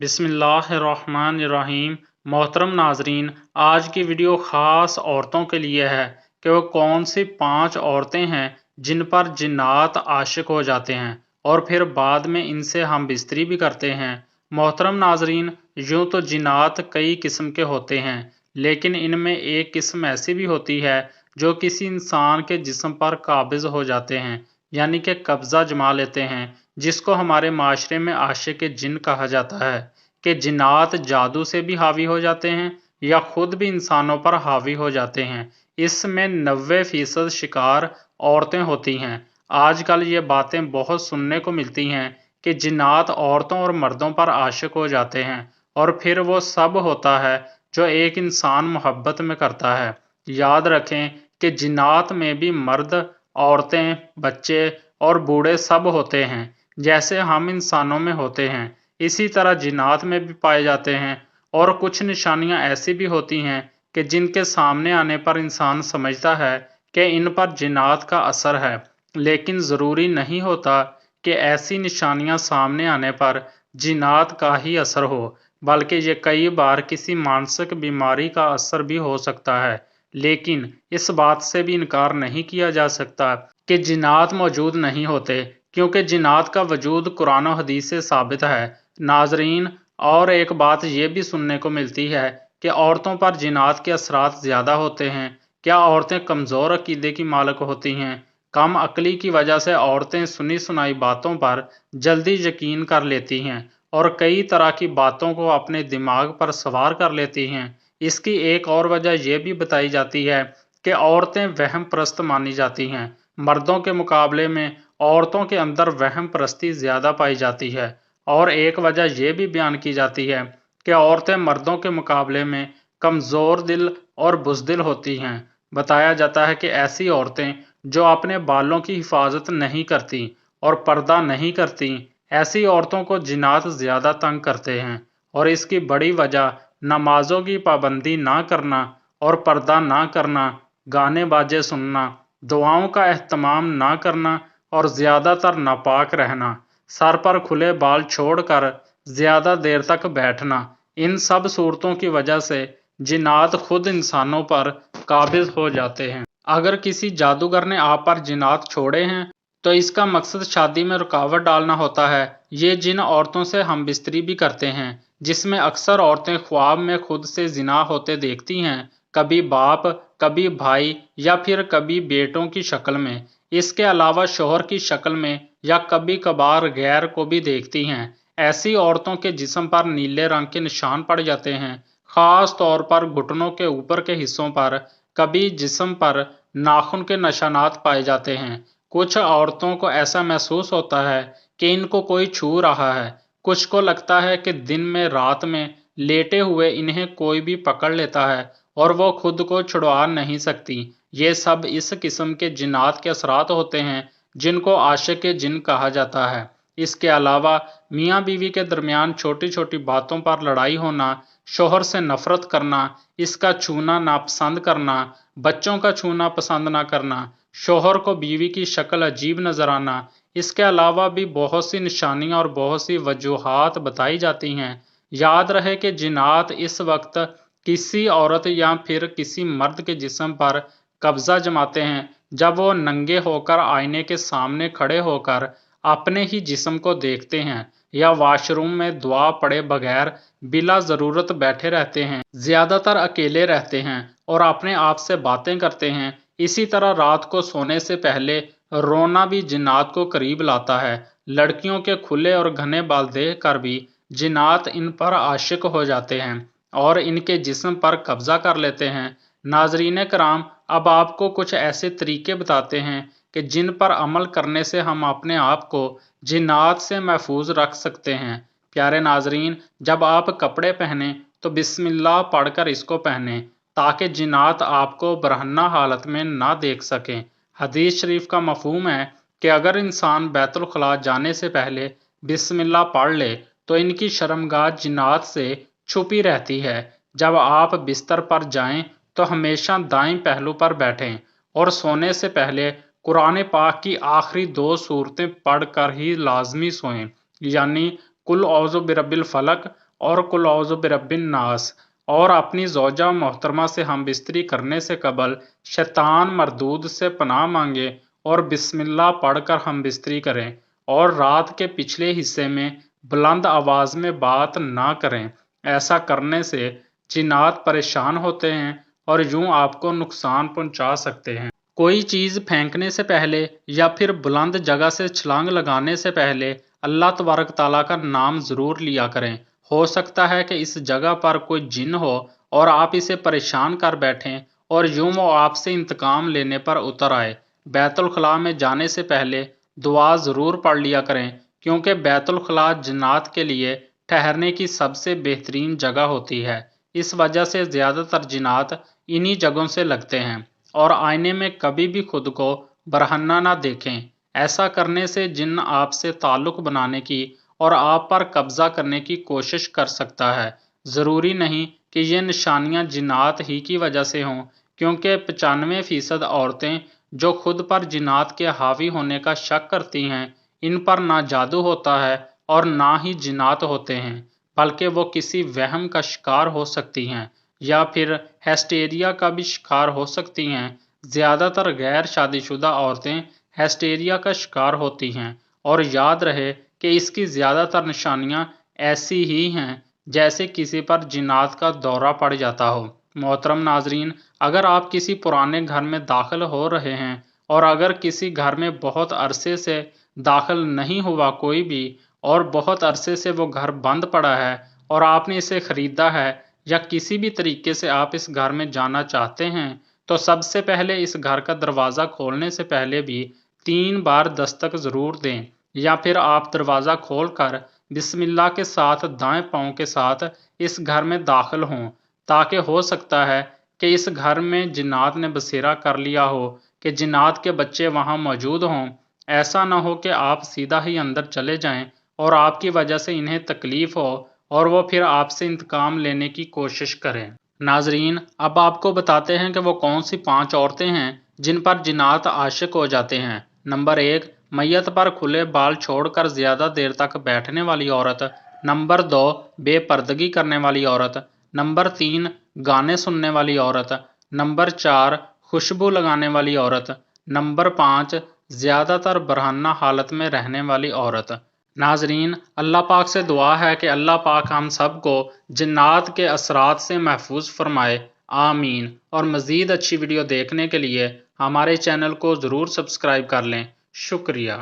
बिस्मिल्लाहिर्रहमानिर्रहीम। मोहतरम नाजरीन, आज की वीडियो ख़ास औरतों के लिए है कि वो कौन सी 5 औरतें हैं जिन पर जिन्नात आशिक हो जाते हैं और फिर बाद में इनसे हम बिस्तरी भी करते हैं। मोहतरम नाजरीन, यूँ तो जिन्नात कई किस्म के होते हैं, लेकिन इनमें एक किस्म ऐसी भी होती है जो किसी इंसान के जिस्म पर काबिज़ हो जाते हैं, यानी कि कब्ज़ा जमा लेते हैं, जिसको हमारे माशरे में आशिक जिन कहा जाता है कि जिन्नात जादू से भी हावी हो जाते हैं या खुद भी इंसानों पर हावी हो जाते हैं। इसमें 90% शिकार औरतें होती हैं। आजकल ये बातें बहुत सुनने को मिलती हैं कि जिन्नात औरतों और मर्दों पर आशिक हो जाते हैं और फिर वो सब होता है जो एक इंसान मोहब्बत में करता है। याद रखें कि जिन्नात में भी मर्द, औरतें, बच्चे और बूढ़े सब होते हैं, जैसे हम इंसानों में होते हैं। इसी तरह जिन्नात में भी पाए जाते हैं और कुछ निशानियां ऐसी भी होती हैं कि जिनके सामने आने पर इंसान समझता है कि इन पर जिन्नात का असर है, लेकिन ज़रूरी नहीं होता कि ऐसी निशानियां सामने आने पर जिन्नात का ही असर हो, बल्कि ये कई बार किसी मानसिक बीमारी का असर भी हो सकता है। लेकिन इस बात से भी इनकार नहीं किया जा सकता कि जिन्नात मौजूद नहीं होते, क्योंकि जिन्नात का वजूद कुरान और हदीस से साबित है। नाजरीन, और एक बात ये भी सुनने को मिलती है कि औरतों पर जिन्नात के असरात ज़्यादा होते हैं। क्या औरतें कमज़ोर अकीदे की मालिक होती हैं? कम अक्ली की वजह से औरतें सुनी सुनाई बातों पर जल्दी यकीन कर लेती हैं और कई तरह की बातों को अपने दिमाग पर सवार कर लेती हैं। इसकी एक और वजह यह भी बताई जाती है कि औरतें वहम परस्त मानी जाती हैं। मर्दों के मुकाबले में औरतों के अंदर वहम परस्ती ज़्यादा पाई जाती है। और एक वजह यह भी बयान की जाती है कि औरतें मर्दों के मुकाबले में कमज़ोर दिल और बुज़दिल होती हैं। बताया जाता है कि ऐसी औरतें जो अपने बालों की हिफाजत नहीं करती और पर्दा नहीं करती, ऐसी औरतों को जिन्नात ज़्यादा तंग करते हैं और इसकी बड़ी वजह नमाजों की पाबंदी ना करना और पर्दा ना करना, गाने बाजे सुनना, दुआओं का एहतमाम ना करना और ज़्यादातर नापाक रहना, सर पर खुले बाल छोड़कर ज़्यादा देर तक बैठना, इन सब सूरतों की वजह से जिन्नात खुद इंसानों पर काबिज़ हो जाते हैं। अगर किसी जादूगर ने आप पर जिन्नात छोड़े हैं तो इसका मकसद शादी में रुकावट डालना होता है। ये जिन औरतों से हम बिस्तरी भी करते हैं, जिसमें अक्सर औरतें ख्वाब में खुद से जिना होते देखती हैं, कभी बाप, कभी भाई या फिर कभी बेटों की शक्ल में, इसके अलावा शोहर की शक्ल में या कभी कभार गैर को भी देखती हैं। ऐसी औरतों के जिस्म पर नीले रंग के निशान पड़ जाते हैं, खास तौर पर घुटनों के ऊपर के हिस्सों पर, कभी जिस्म पर नाखून के निशानात पाए जाते हैं। कुछ औरतों को ऐसा महसूस होता है कि इनको कोई छू रहा है, कुछ को लगता है कि दिन में रात में लेटे हुए इन्हें कोई भी पकड़ लेता है और वो खुद को छुड़वा नहीं सकती। ये सब इस किस्म के जिन्नात के असरात होते हैं जिनको आशिक जिन कहा जाता है। इसके अलावा मियाँ बीवी के दरमियान छोटी छोटी बातों पर लड़ाई होना, शोहर से नफरत करना, इसका छूना नापसंद करना, बच्चों का छूना पसंद ना करना, शोहर को बीवी की शक्ल अजीब नजर आना, इसके अलावा भी बहुत सी निशानियां और बहुत सी वजूहात बताई जाती हैं। याद रहे कि जिन्नात इस वक्त किसी औरत या फिर किसी मर्द के जिस्म पर कब्जा जमाते हैं जब वो नंगे होकर आईने के सामने खड़े होकर अपने ही जिस्म को देखते हैं या वॉशरूम में दुआ पड़े बगैर बिला ज़रूरत बैठे रहते हैं, ज़्यादातर अकेले रहते हैं और अपने आप से बातें करते हैं। इसी तरह रात को सोने से पहले रोना भी जिन्नात को करीब लाता है। लड़कियों के खुले और घने बाल देख कर भी जिन्नात इन पर आशिक हो जाते हैं और इनके जिस्म पर कब्जा कर लेते हैं। नाजरीन कराम, अब आपको कुछ ऐसे तरीके बताते हैं कि जिन पर अमल करने से हम अपने आप को जिन्नात से महफूज रख सकते हैं। प्यारे नाजरीन, जब आप कपड़े पहने तो बिस्मिल्लाह पढ़कर इसको पहने ताकि जिन्नात आपको बरहन्ना हालत में ना देख सकें। हदीस शरीफ का मफहूम है कि अगर इंसान बैतुल खला जाने से पहले बिस्मिल्लाह पढ़ ले तो इनकी शर्मगाह जिन्नात से छुपी रहती है। जब आप बिस्तर पर जाएं तो हमेशा दाएं पहलू पर बैठें और सोने से पहले कुरान पाक की आखिरी 2 सूरतें पढ़ कर ही लाजमी सोएं, यानी कुल औज़ु बिरब्बिल फलक اور قل اعوذ برب الناس، اور اپنی زوجہ محترمہ سے ہم بستری کرنے سے قبل شیطان مردود سے پناہ مانگے اور بسم اللہ پڑھ کر ہم بستری کریں، اور رات کے پچھلے حصے میں بلند آواز میں بات نہ کریں۔ ایسا کرنے سے جنات پریشان ہوتے ہیں اور یوں آپ کو نقصان پہنچا سکتے ہیں۔ کوئی چیز پھینکنے سے پہلے یا پھر بلند جگہ سے چھلانگ لگانے سے پہلے اللہ تبارک تعالیٰ کا نام ضرور لیا کریں۔ ہو سکتا ہے کہ اس جگہ پر کوئی جن ہو اور آپ اسے پریشان کر بیٹھیں اور یوں وہ آپ سے انتقام لینے پر اتر آئے۔ بیت الخلاء میں جانے سے پہلے دعا ضرور پڑھ لیا کریں، کیونکہ بیت الخلاء جنات کے لیے ٹھہرنے کی سب سے بہترین جگہ ہوتی ہے۔ اس وجہ سے زیادہ تر جنات انہی جگہوں سے لگتے ہیں۔ اور آئینے میں کبھی بھی خود کو برہنہ نہ دیکھیں۔ ایسا کرنے سے جن آپ سے تعلق بنانے کی اور آپ پر قبضہ کرنے کی کوشش کر سکتا ہے۔ ضروری نہیں کہ یہ نشانیاں جنات ہی کی وجہ سے ہوں، کیونکہ 95% عورتیں جو خود پر جنات کے حاوی ہونے کا شک کرتی ہیں، ان پر نہ جادو ہوتا ہے اور نہ ہی جنات ہوتے ہیں، بلکہ وہ کسی وہم کا شکار ہو سکتی ہیں یا پھر ہسٹیریا کا بھی شکار ہو سکتی ہیں۔ زیادہ تر غیر شادی شدہ عورتیں ہسٹیریا کا شکار ہوتی ہیں، اور یاد رہے کہ اس کی زیادہ تر نشانیاں ایسی ہی ہیں جیسے کسی پر جنات کا دورہ پڑ جاتا ہو۔ محترم ناظرین، اگر آپ کسی پرانے گھر میں داخل ہو رہے ہیں اور اگر کسی گھر میں بہت عرصے سے داخل نہیں ہوا کوئی بھی، اور بہت عرصے سے وہ گھر بند پڑا ہے اور آپ نے اسے خریدا ہے یا کسی بھی طریقے سے آپ اس گھر میں جانا چاہتے ہیں، تو سب سے پہلے اس گھر کا دروازہ کھولنے سے پہلے بھی 3 بار دستک ضرور دیں، یا پھر آپ دروازہ کھول کر بسم اللہ کے ساتھ دائیں پاؤں کے ساتھ اس گھر میں داخل ہوں، تاکہ ہو سکتا ہے کہ اس گھر میں جنات نے بسیرا کر لیا ہو کہ جنات کے بچے وہاں موجود ہوں۔ ایسا نہ ہو کہ آپ سیدھا ہی اندر چلے جائیں اور آپ کی وجہ سے انہیں تکلیف ہو اور وہ پھر آپ سے انتقام لینے کی کوشش کریں۔ ناظرین، اب آپ کو بتاتے ہیں کہ وہ کون سی 5 عورتیں ہیں جن پر جنات عاشق ہو جاتے ہیں۔ نمبر 1، میت پر کھلے بال چھوڑ کر زیادہ دیر تک بیٹھنے والی عورت۔ نمبر 2، بے پردگی کرنے والی عورت۔ نمبر 3، گانے سننے والی عورت۔ نمبر 4، خوشبو لگانے والی عورت۔ نمبر 5، زیادہ تر برہنہ حالت میں رہنے والی عورت۔ ناظرین، اللہ پاک سے دعا ہے کہ اللہ پاک ہم سب کو جنات کے اثرات سے محفوظ فرمائے، آمین۔ اور مزید اچھی ویڈیو دیکھنے کے لیے ہمارے چینل کو ضرور سبسکرائب کر لیں۔ شکریہ۔